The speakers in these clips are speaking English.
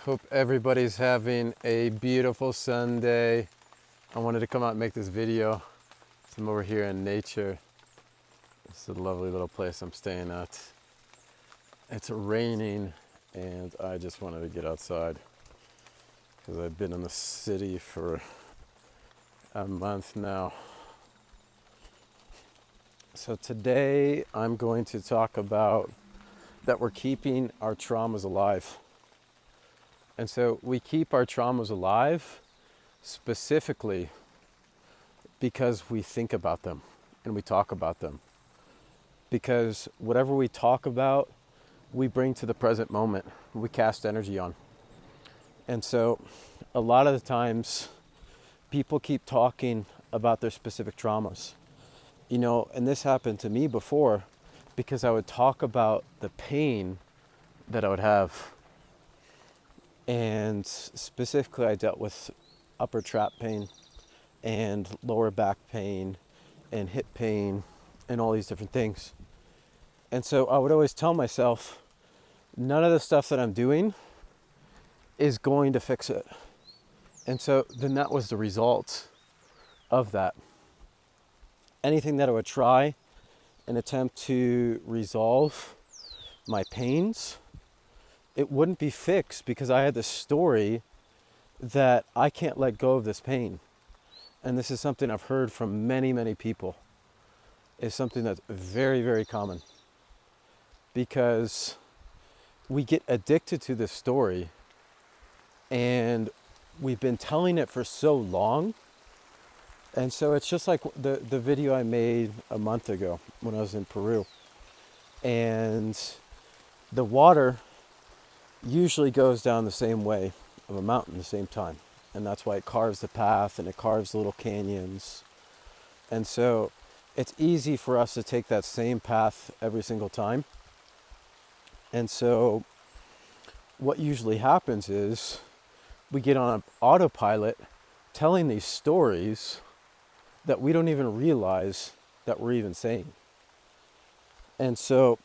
Hope everybody's having a beautiful Sunday. I wanted to come out and make this video. I'm over here in nature. This is a lovely little place I'm staying at. It's raining and I just wanted to get outside because I've been in the city for a month now. So today I'm going to talk about that we're keeping our traumas alive. And so we keep our traumas alive specifically because we think about them and we talk about them. Because whatever we talk about, we bring to the present moment, we cast energy on. And so a lot of the times people keep talking about their specific traumas. You know, and this happened to me before because I would talk about the pain that I would have. And specifically, I dealt with upper trap pain and lower back pain and hip pain and all these different things. And so I would always tell myself, none of the stuff that I'm doing is going to fix it. And so then that was the result of that. Anything that I would try and attempt to resolve my pains, it wouldn't be fixed because I had this story that I can't let go of this pain. And this is something I've heard from many, many people. It's something that's very, very common. Because we get addicted to this story and we've been telling it for so long. And so it's just like the video I made a month ago when I was in Peru. And the water usually goes down the same way of a mountain the same time. And that's why it carves the path and it carves little canyons. And so it's easy for us to take that same path every single time. And so what usually happens is we get on an autopilot telling these stories that we don't even realize that we're even saying. And so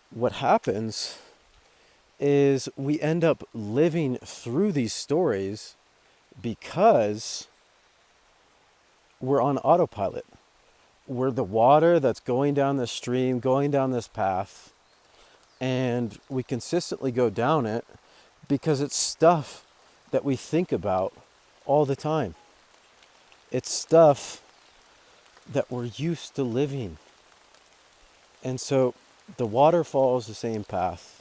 what happens is we end up living through these stories because we're on autopilot. We're the water that's going down the stream, going down this path, and we consistently go down it because it's stuff that we think about all the time. It's stuff that we're used to living. And so the water follows the same path.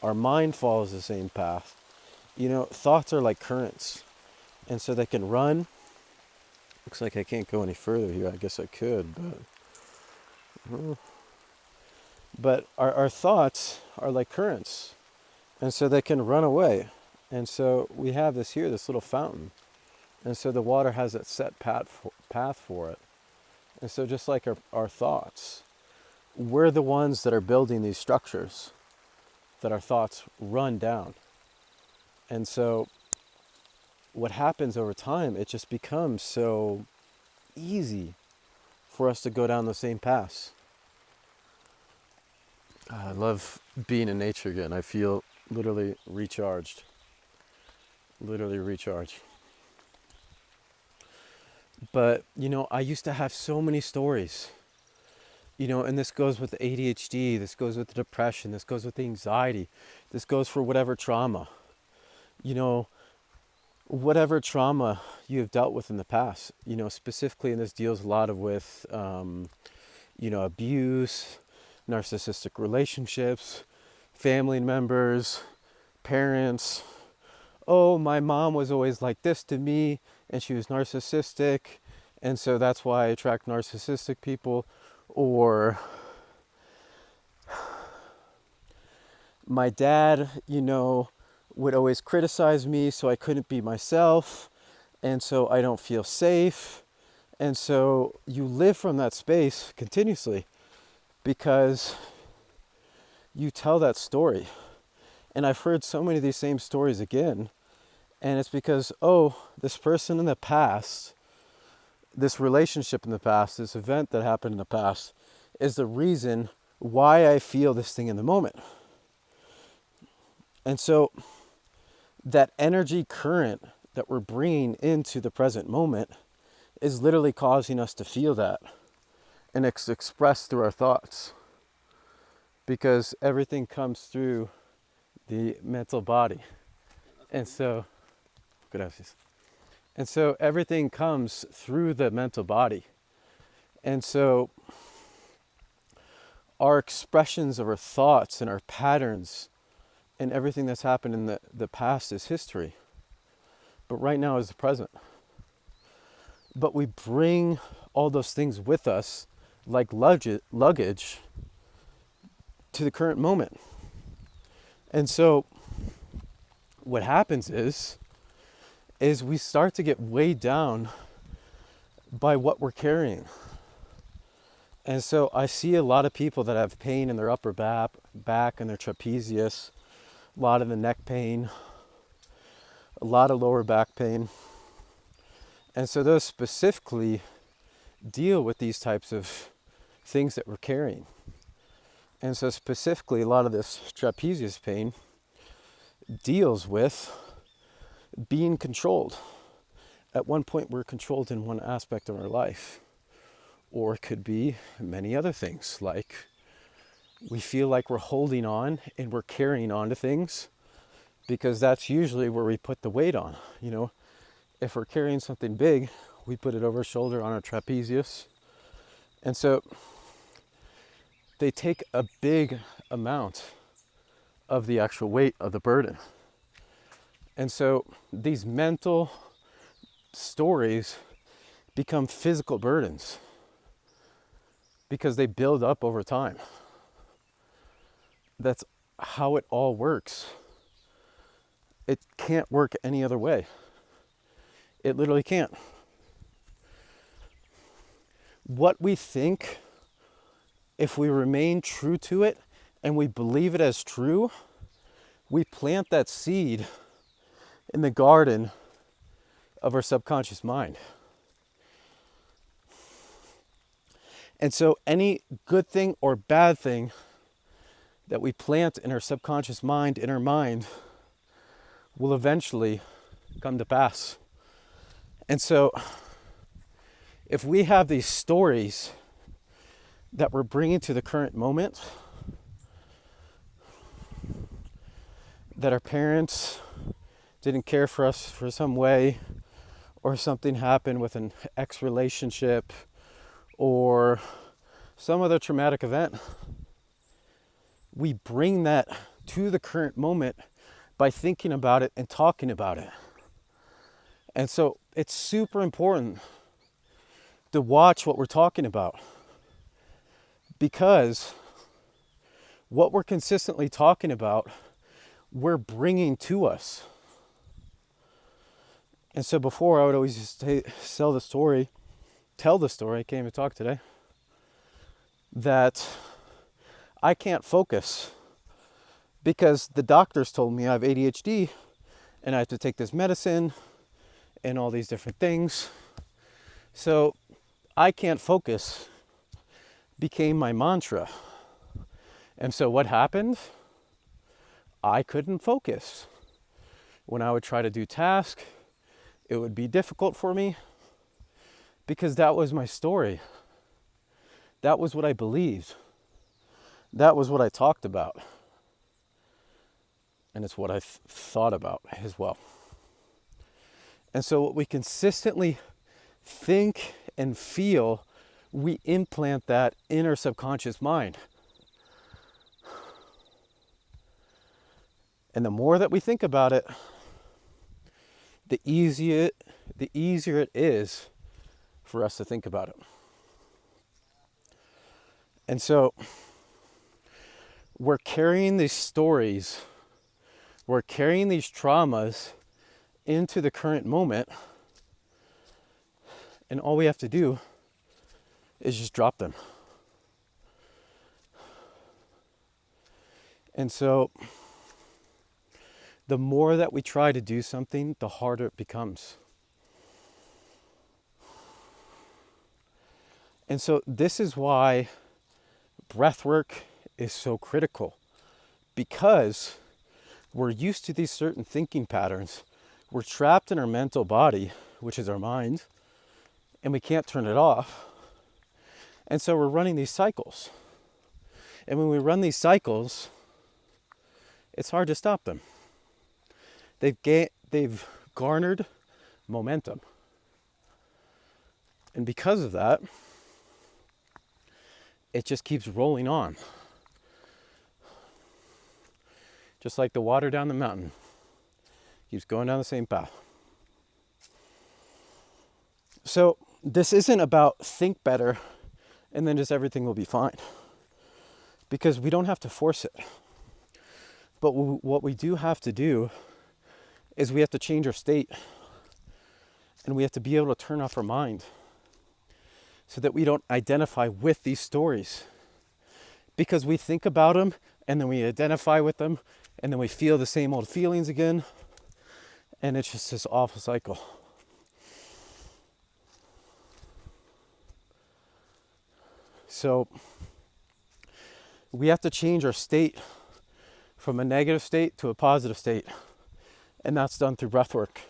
Our mind follows the same path. You know, thoughts are like currents. And so they can run. Looks like I can't go any further here. I guess I could, but our thoughts are like currents. And so they can run away. And so we have this here, this little fountain. And so the water has a set path for it. And so just like our thoughts, we're the ones that are building these structures that our thoughts run down. And so what happens over time, it just becomes so easy for us to go down the same paths. I love being in nature again. I feel literally recharged. Literally recharged. But, you know, I used to have so many stories. You know, and this goes with ADHD, this goes with the depression, this goes with the anxiety, this goes for whatever trauma. You know, whatever trauma you have dealt with in the past, you know, specifically, and this deals a lot with, you know, abuse, narcissistic relationships, family members, parents. Oh, my mom was always like this to me and she was narcissistic. And so that's why I attract narcissistic people. Or my dad, you know, would always criticize me, so I couldn't be myself, and so I don't feel safe. And so you live from that space continuously because you tell that story. And I've heard so many of these same stories again, and it's because, oh, this person in the past, this relationship in the past, this event that happened in the past is the reason why I feel this thing in the moment. And so that energy current that we're bringing into the present moment is literally causing us to feel that. And it's expressed through our thoughts. Because everything comes through the mental body. And so, gracias. And so everything comes through the mental body. And so our expressions of our thoughts and our patterns and everything that's happened in the past is history. But right now is the present. But we bring all those things with us like luggage to the current moment. And so what happens is we start to get weighed down by what we're carrying. And so I see a lot of people that have pain in their upper back and their trapezius, a lot of the neck pain, a lot of lower back pain. And so those specifically deal with these types of things that we're carrying. And so specifically a lot of this trapezius pain deals with being controlled. At one point we're controlled in one aspect of our life. Or it could be many other things, like we feel like we're holding on and we're carrying on to things because that's usually where we put the weight on. You know, if we're carrying something big, we put it over our shoulder on our trapezius. And so they take a big amount of the actual weight of the burden. And so these mental stories become physical burdens because they build up over time. That's how it all works. It can't work any other way. It literally can't. What we think, if we remain true to it and we believe it as true, we plant that seed in the garden of our subconscious mind. And so any good thing or bad thing that we plant in our subconscious mind, in our mind, will eventually come to pass. And so if we have these stories that we're bringing to the current moment, that our parents didn't care for us for some way, or something happened with an ex relationship, or some other traumatic event, we bring that to the current moment by thinking about it and talking about it. And so it's super important to watch what we're talking about, because what we're consistently talking about, we're bringing to us. And so before, I would always just tell the story, I can't even talk today, that I can't focus because the doctors told me I have ADHD and I have to take this medicine and all these different things. So I can't focus became my mantra. And so what happened? I couldn't focus. When I would try to do tasks, it would be difficult for me because that was my story. That was what I believed. That was what I talked about. And it's what I thought about as well. And so what we consistently think and feel, we implant that in our subconscious mind. And the more that we think about it, the easier it is for us to think about it. And so we're carrying these stories, we're carrying these traumas into the current moment, and all we have to do is just drop them. And so the more that we try to do something, the harder it becomes. And so this is why breath work is so critical, because we're used to these certain thinking patterns. We're trapped in our mental body, which is our mind, and we can't turn it off. And so we're running these cycles. And when we run these cycles, it's hard to stop them. They've garnered momentum. And because of that, it just keeps rolling on. Just like the water down the mountain. Keeps going down the same path. So this isn't about think better and then just everything will be fine. Because we don't have to force it. But what we do have to do is we have to change our state. And we have to be able to turn off our mind so that we don't identify with these stories. Because we think about them and then we identify with them and then we feel the same old feelings again. And it's just this awful cycle. So we have to change our state from a negative state to a positive state. And that's done through breath work.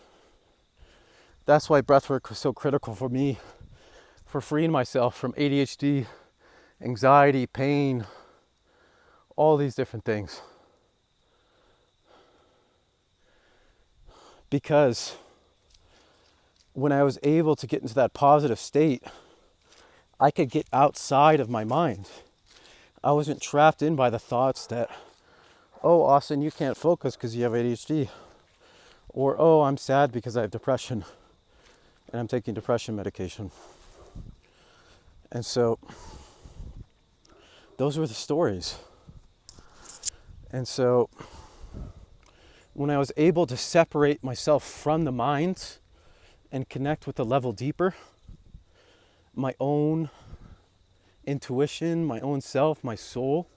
That's why breath work was so critical for me, for freeing myself from ADHD, anxiety, pain, all these different things. Because when I was able to get into that positive state, I could get outside of my mind. I wasn't trapped in by the thoughts that, oh, Austin, you can't focus because you have ADHD. Or, oh, I'm sad because I have depression and I'm taking depression medication. And so those were the stories. And so when I was able to separate myself from the mind and connect with the level deeper, my own intuition, my own self, my soul,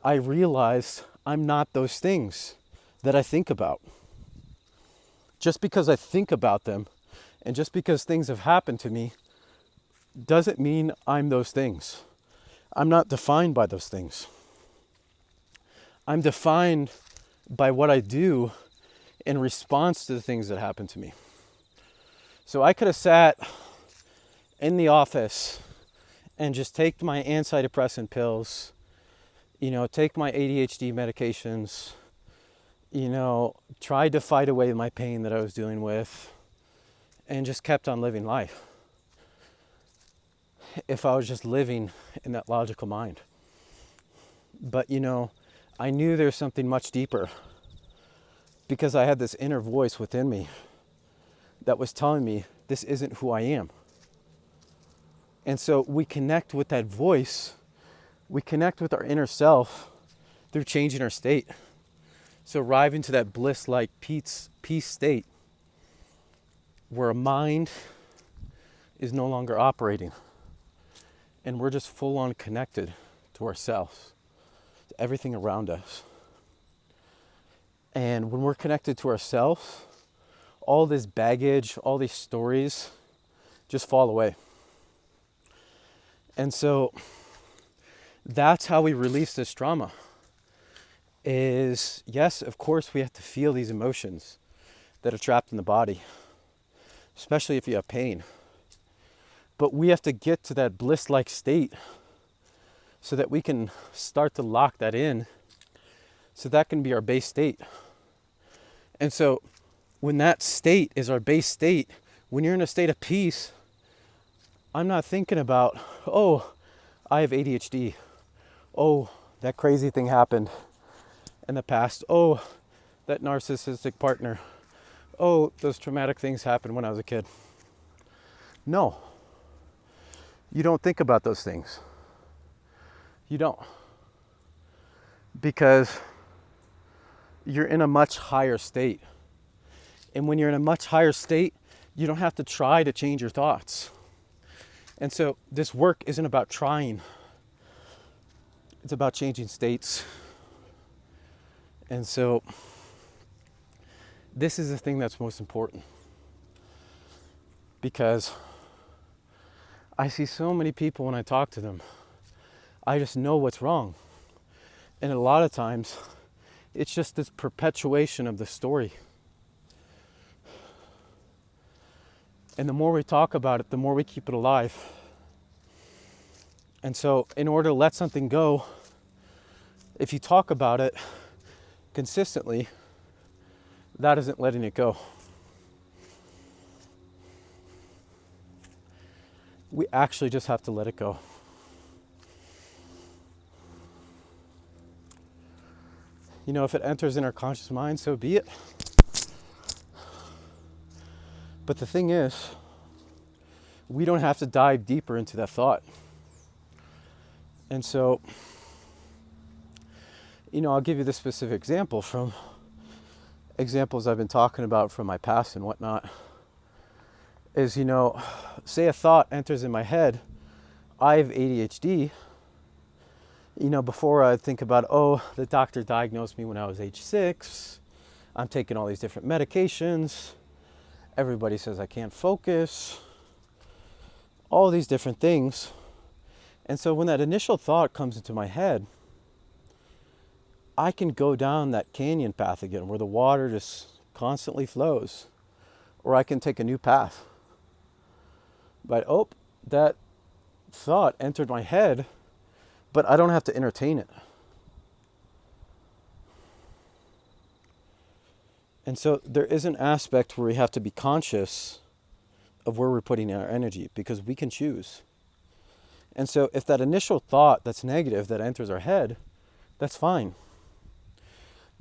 I realized I'm not those things that I think about. Just because I think about them and just because things have happened to me doesn't mean I'm those things. I'm not defined by those things. I'm defined by what I do in response to the things that happen to me. So I could have sat in the office and just take my antidepressant pills, take my ADHD medications, tried to fight away my pain that I was dealing with, and just kept on living life. If I was just living in that logical mind. But, I knew there was something much deeper because I had this inner voice within me that was telling me this isn't who I am. And so we connect with that voice, we connect with our inner self through changing our state. So arriving to that bliss-like peace state where a mind is no longer operating and we're just full on connected to ourselves, to everything around us. And when we're connected to ourselves, all this baggage, all these stories just fall away. And so that's how we release this trauma. Is, yes, of course, we have to feel these emotions that are trapped in the body, especially if you have pain. But we have to get to that bliss-like state so that we can start to lock that in, so that can be our base state. And so when that state is our base state, when you're in a state of peace, I'm not thinking about, oh, I have ADHD. Oh, that crazy thing happened in the past. Oh, that narcissistic partner. Oh, those traumatic things happened when I was a kid. No, you don't think about those things. You don't. Because you're in a much higher state. And when you're in a much higher state, you don't have to try to change your thoughts. And so this work isn't about trying. It's about changing states. And so this is the thing that's most important. Because I see so many people when I talk to them, I just know what's wrong. And a lot of times, it's just this perpetuation of the story. And the more we talk about it, the more we keep it alive. And so, in order to let something go, if you talk about it consistently, that isn't letting it go. We actually just have to let it go. You know, if it enters in our conscious mind, so be it. But the thing is, we don't have to dive deeper into that thought. And so, you know, I'll give you this specific example from examples I've been talking about from my past and whatnot. Is, you know, say a thought enters in my head, I have ADHD. You know, before I think about, oh, the doctor diagnosed me when I was age 6. I'm taking all these different medications. Everybody says I can't focus. All these different things. And so when that initial thought comes into my head, I can go down that canyon path again where the water just constantly flows. Or I can take a new path. But, oh, that thought entered my head, but I don't have to entertain it. And so there is an aspect where we have to be conscious of where we're putting our energy, because we can choose. And so if that initial thought that's negative that enters our head, that's fine.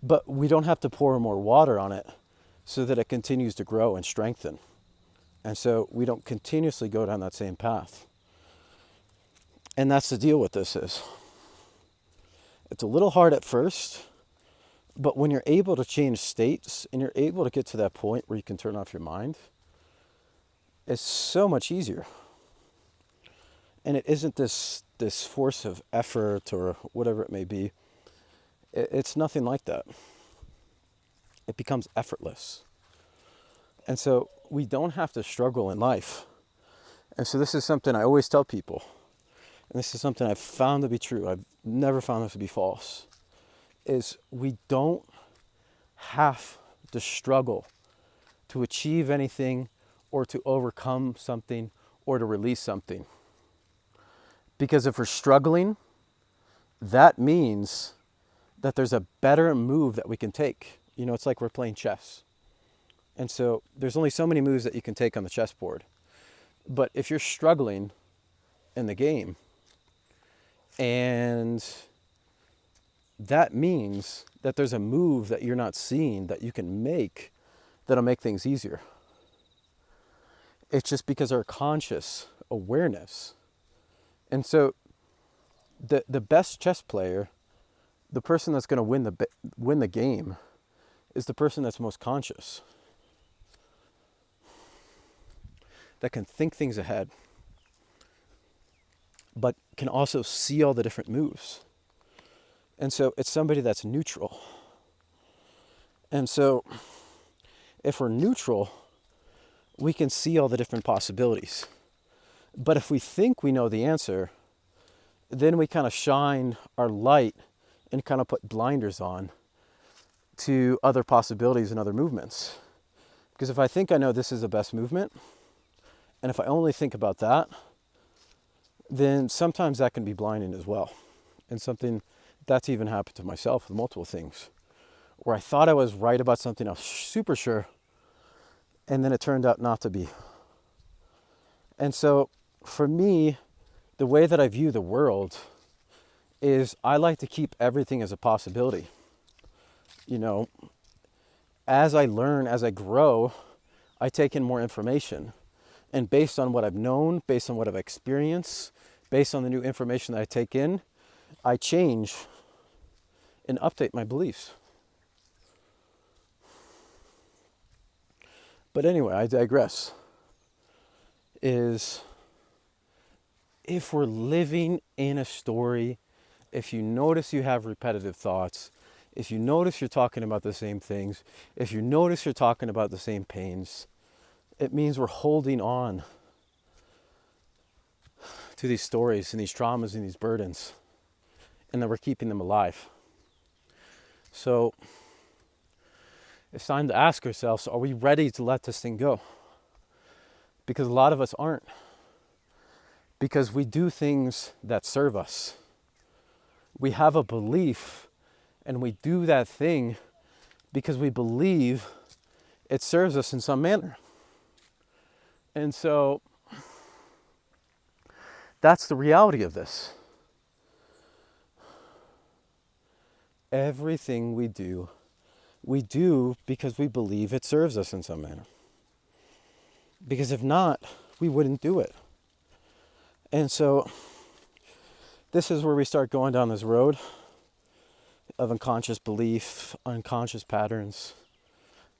But we don't have to pour more water on it so that it continues to grow and strengthen. And so we don't continuously go down that same path. And that's the deal with this is, it's a little hard at first, but when you're able to change states and you're able to get to that point where you can turn off your mind, it's so much easier. And it isn't this force of effort or whatever it may be. It's nothing like that. It becomes effortless. And so we don't have to struggle in life. And so this is something I always tell people. And this is something I've found to be true. I've never found this to be false. Is we don't have to struggle to achieve anything or to overcome something or to release something. Because if we're struggling, that means that there's a better move that we can take. You know, it's like we're playing chess. And so there's only so many moves that you can take on the chessboard. But if you're struggling in the game, and that means that there's a move that you're not seeing that you can make that'll make things easier. It's just because our conscious awareness. And so the best chess player, the person that's going to win the game, is the person that's most conscious. That can think things ahead, but can also see all the different moves. And so it's somebody that's neutral. And so if we're neutral, we can see all the different possibilities. But if we think we know the answer, then we kind of shine our light and kind of put blinders on to other possibilities and other movements. Because if I think I know this is the best movement, and if I only think about that, then sometimes that can be blinding as well. And something that's even happened to myself with multiple things, where I thought I was right about something, I was super sure, and then it turned out not to be. And so for me, the way that I view the world is I like to keep everything as a possibility. You know, as I learn, as I grow, I take in more information. And based on what I've known, based on what I've experienced, based on the new information that I take in, I change and update my beliefs. But anyway, I digress. Is if we're living in a story, if you notice you have repetitive thoughts, if you notice you're talking about the same things, if you notice you're talking about the same pains, it means we're holding on to these stories and these traumas and these burdens, and that we're keeping them alive. So it's time to ask ourselves, are we ready to let this thing go? Because a lot of us aren't. Because we do things that serve us. We have a belief and we do that thing because we believe it serves us in some manner. And so that's the reality of this. Everything we do because we believe it serves us in some manner. Because if not, we wouldn't do it. And so this is where we start going down this road of unconscious belief, unconscious patterns.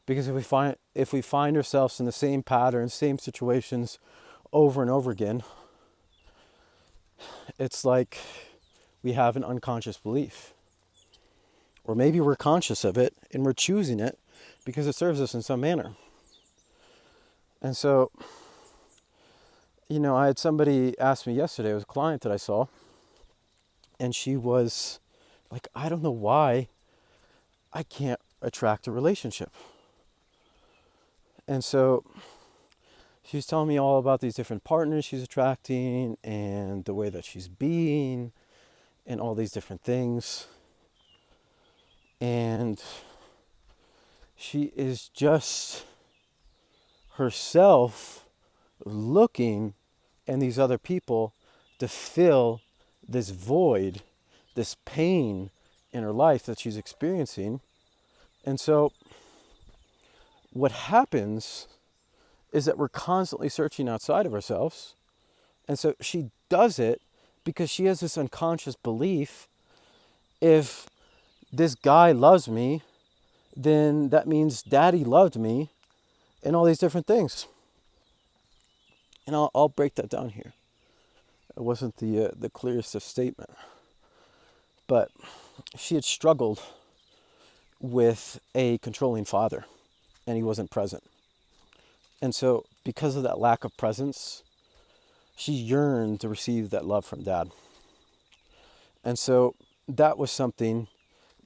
Because if we find ourselves in the same patterns, same situations over and over again, it's like we have an unconscious belief. Or maybe we're conscious of it and we're choosing it because it serves us in some manner. And so, I had somebody ask me yesterday, it was a client that I saw, and she was like, I don't know why I can't attract a relationship. And so she was telling me all about these different partners she's attracting and the way that she's being and all these different things. And she is just herself looking and these other people to fill this void, this pain in her life that she's experiencing. And so what happens is that we're constantly searching outside of ourselves. And so she does it because she has this unconscious belief, if this guy loves me, then that means daddy loved me, and all these different things. And I'll break that down here. It wasn't the clearest of statement. But she had struggled with a controlling father, and he wasn't present. And so because of that lack of presence, she yearned to receive that love from dad. And so that was something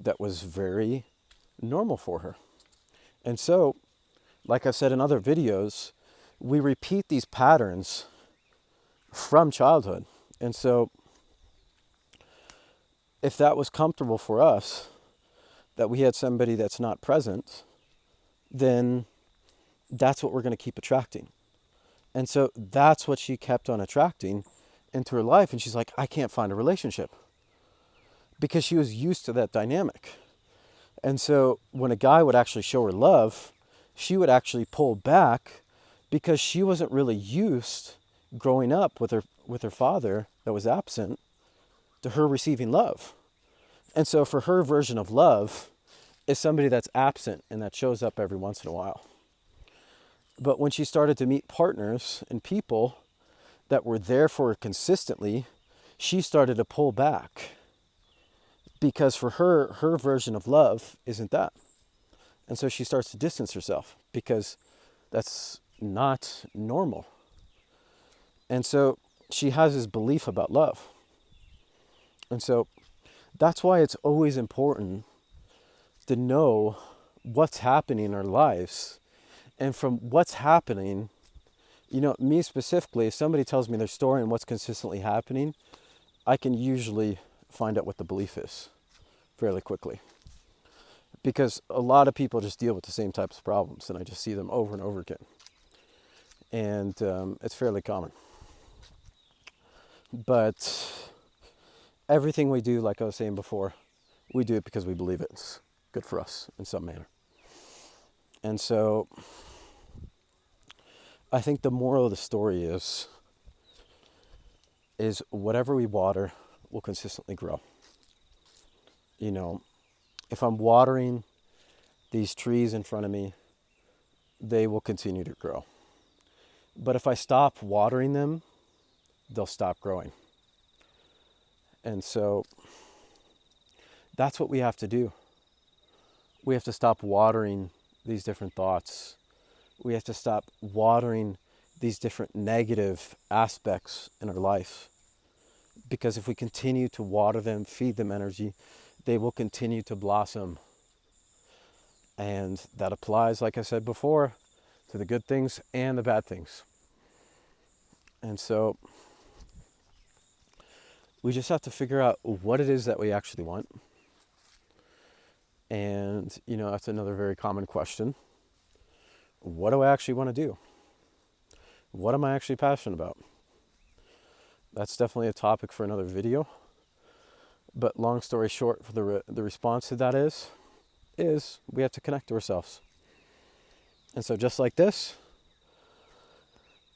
that was very normal for her. And so, like I've said in other videos, we repeat these patterns from childhood. And so if that was comfortable for us, that we had somebody that's not present, then that's what we're going to keep attracting. And so that's what she kept on attracting into her life. And she's like, I can't find a relationship, because she was used to that dynamic. And so when a guy would actually show her love, she would actually pull back because she wasn't really used growing up with her father that was absent to her receiving love. And so for her version of love is somebody that's absent and that shows up every once in a while. But when she started to meet partners and people that were there for her consistently, she started to pull back, because for her, her version of love isn't that. And so she starts to distance herself because that's not normal. And so she has this belief about love. And so that's why it's always important to know what's happening in our lives. And from what's happening, me specifically, if somebody tells me their story and what's consistently happening, I can usually find out what the belief is fairly quickly. Because a lot of people just deal with the same types of problems, and I just see them over and over again. And it's fairly common. But everything we do, like I was saying before, we do it because we believe it's good for us in some manner. And so I think the moral of the story is whatever we water will consistently grow. If I'm watering these trees in front of me, they will continue to grow. But if I stop watering them, they'll stop growing. And so that's what we have to do. We have to stop watering these different thoughts. We have to stop watering these different negative aspects in our life. Because if we continue to water them, feed them energy, they will continue to blossom And that applies, like I said before, to the good things and the bad things. And so we just have to figure out what it is that we actually want. And, that's another very common question. What do I actually want to do? What am I actually passionate about? That's definitely a topic for another video. But long story short, for the response to that is we have to connect to ourselves. And so just like this,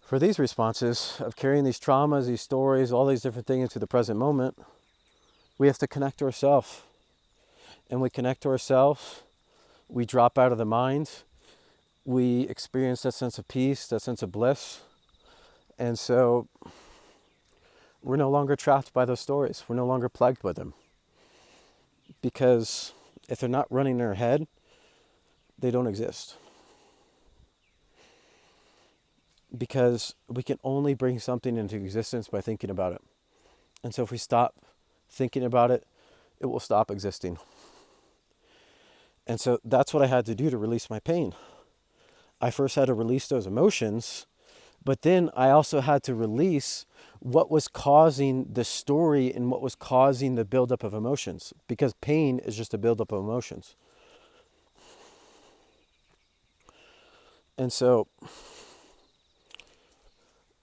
for these responses of carrying these traumas, these stories, all these different things into the present moment, we have to connect to ourselves. And we connect to ourselves, we drop out of the mind, we experience that sense of peace, that sense of bliss. And so we're no longer trapped by those stories. We're no longer plagued by them. Because if they're not running in our head, they don't exist. Because we can only bring something into existence by thinking about it. And so if we stop thinking about it, it will stop existing. And so that's what I had to do to release my pain. I first had to release those emotions, but then I also had to release what was causing the story and what was causing the buildup of emotions, because pain is just a buildup of emotions. And so,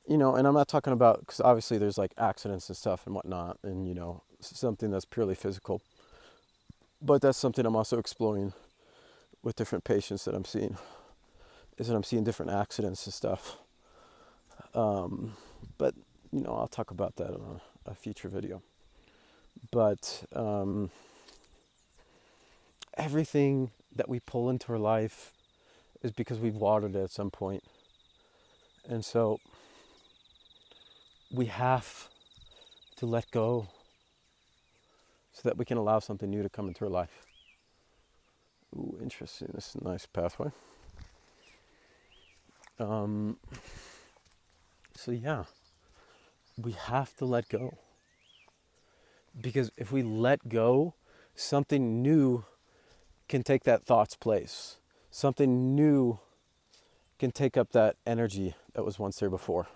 and I'm not talking about, because obviously there's like accidents and stuff and whatnot, and, something that's purely physical. But that's something I'm also exploring with different patients that I'm seeing, is that I'm seeing different accidents and stuff. But, I'll talk about that in a future video. But everything that we pull into our life is because we've watered it at some point. And so we have to let go so that we can allow something new to come into our life. Ooh, interesting. This is a nice pathway. So yeah, we have to let go. Because if we let go, something new can take that thought's place. Something new can take up that energy that was once there before.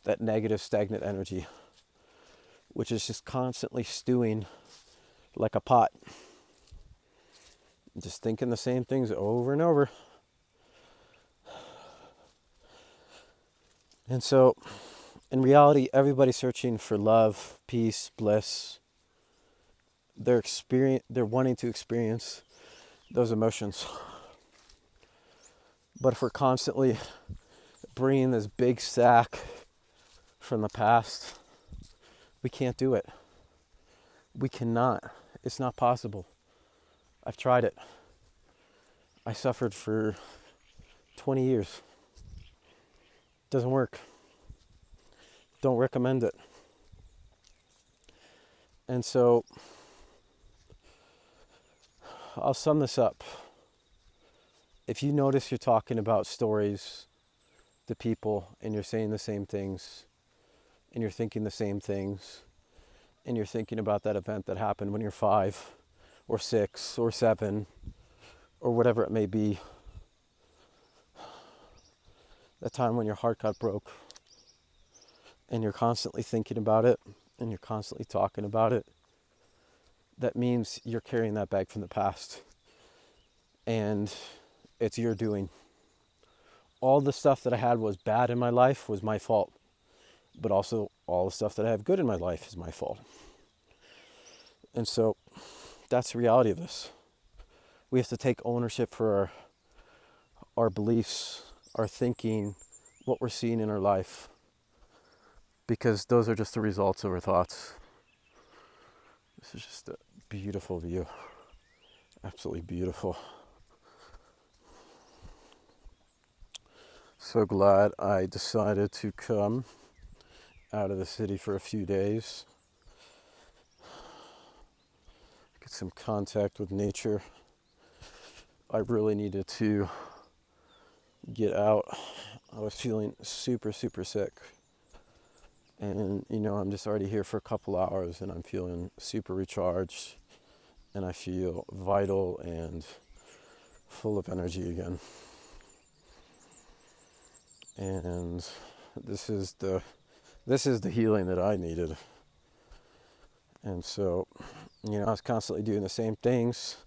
That negative, stagnant energy, which is just constantly stewing like a pot. Just thinking the same things over and over. And so, in reality, everybody's searching for love, peace, bliss. They're wanting to experience those emotions. But if we're constantly bringing this big sack from the past, we can't do it. We cannot. It's not possible. I've tried it. I suffered for 20 years. Doesn't work. Don't recommend it. And so, I'll sum this up. If you notice you're talking about stories to people and you're saying the same things and you're thinking the same things and you're thinking about that event that happened when you're 5 or 6 or 7 or whatever it may be, that time when your heart got broke, and you're constantly thinking about it and you're constantly talking about it, that means you're carrying that bag from the past and it's your doing. All the stuff that I had was bad in my life was my fault, but also all the stuff that I have good in my life is my fault. And so that's the reality of this. We have to take ownership for our beliefs, our thinking, what we're seeing in our life, because those are just the results of our thoughts. This is just a beautiful view. Absolutely beautiful. So glad I decided to come out of the city for a few days. Get some contact with nature. I really needed to get out. I was feeling super, super sick. And, I'm just already here for a couple hours and I'm feeling super recharged and I feel vital and full of energy again. And this is the healing that I needed. And so, I was constantly doing the same things,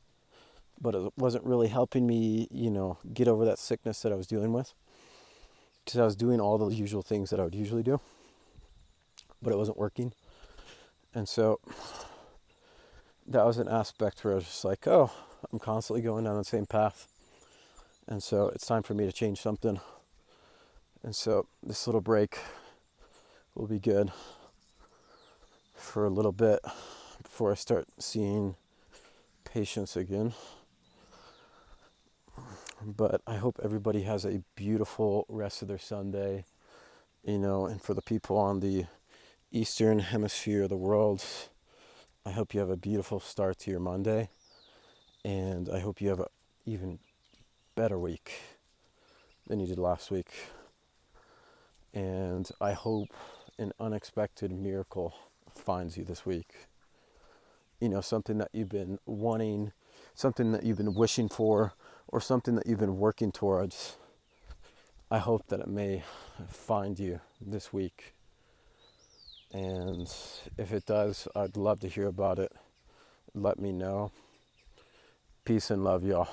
but it wasn't really helping me, get over that sickness that I was dealing with. Because I was doing all the usual things that I would usually do, but it wasn't working. And so that was an aspect where I was just like, oh, I'm constantly going down the same path. And so it's time for me to change something. And so this little break will be good for a little bit before I start seeing patients again. But I hope everybody has a beautiful rest of their Sunday, and for the people on the Eastern Hemisphere of the world, I hope you have a beautiful start to your Monday, and I hope you have an even better week than you did last week. And I hope an unexpected miracle finds you this week. Something that you've been wanting, something that you've been wishing for, or something that you've been working towards. I hope that it may find you this week. And if it does, I'd love to hear about it. Let me know. Peace and love, y'all.